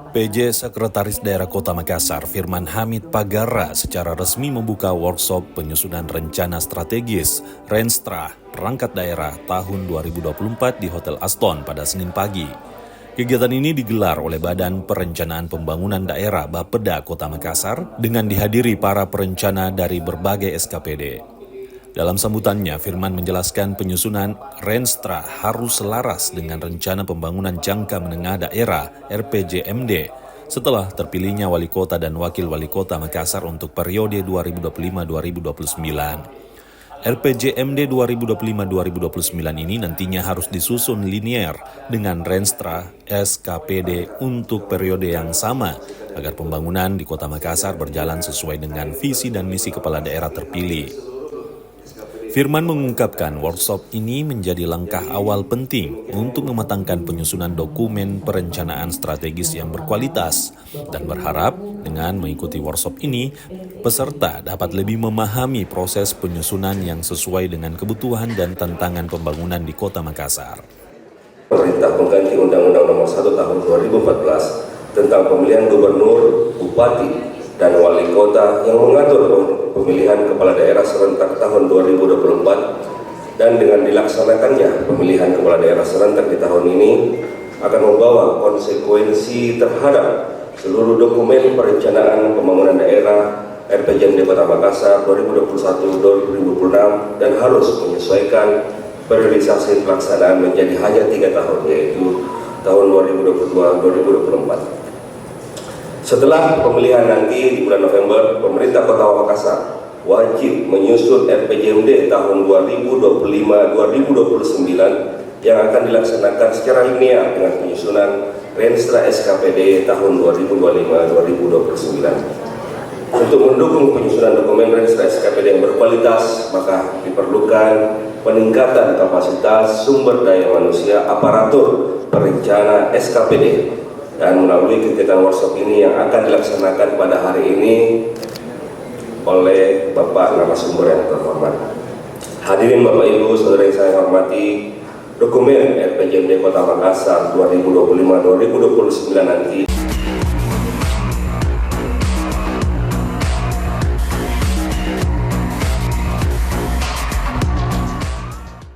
PJ Sekretaris Daerah Kota Makassar, Firman Hamid Pagara, secara resmi membuka workshop penyusunan rencana strategis Renstra Perangkat Daerah tahun 2024 di Hotel Aston pada Senin pagi. Kegiatan ini digelar oleh Badan Perencanaan Pembangunan Daerah Bapeda Kota Makassar dengan dihadiri para perencana dari berbagai SKPD. Dalam sambutannya, Firman menjelaskan penyusunan Renstra harus selaras dengan Rencana Pembangunan Jangka Menengah Daerah (RPJMD) setelah terpilihnya Wali Kota dan Wakil Wali Kota Makassar untuk periode 2025-2029. RPJMD 2025-2029 ini nantinya harus disusun linier dengan Renstra SKPD untuk periode yang sama agar pembangunan di Kota Makassar berjalan sesuai dengan visi dan misi kepala daerah terpilih. Firman mengungkapkan workshop ini menjadi langkah awal penting untuk mematangkan penyusunan dokumen perencanaan strategis yang berkualitas dan berharap dengan mengikuti workshop ini, peserta dapat lebih memahami proses penyusunan yang sesuai dengan kebutuhan dan tantangan pembangunan di Kota Makassar. Perintah pengganti Undang-Undang Nomor 1 Tahun 2014 tentang pemilihan gubernur, bupati, dan wali kota yang mengatur pemilihan kepala daerah serentak tahun 2024 dan dengan dilaksanakannya pemilihan kepala daerah serentak di tahun ini akan membawa konsekuensi terhadap seluruh dokumen perencanaan pembangunan daerah RPJMD Kota Makassar 2021-2026 dan harus menyesuaikan periodisasi pelaksanaan menjadi hanya 3 tahun, yaitu tahun 2022-2024. Setelah pemilihan nanti di bulan November, pemerintah Kota Makassar wajib menyusun RPJMD tahun 2025-2029 yang akan dilaksanakan secara linear dengan penyusunan Renstra SKPD tahun 2025-2029. Untuk mendukung penyusunan dokumen Renstra SKPD yang berkualitas, maka diperlukan peningkatan kapasitas sumber daya manusia aparatur perencana SKPD. Dan melalui kegiatan workshop ini yang akan dilaksanakan pada hari ini oleh Bapak narasumber yang terhormat. Hadirin Bapak Ibu, saudara yang saya hormati, dokumen RPJMD Kota Makassar 2025-2029 nanti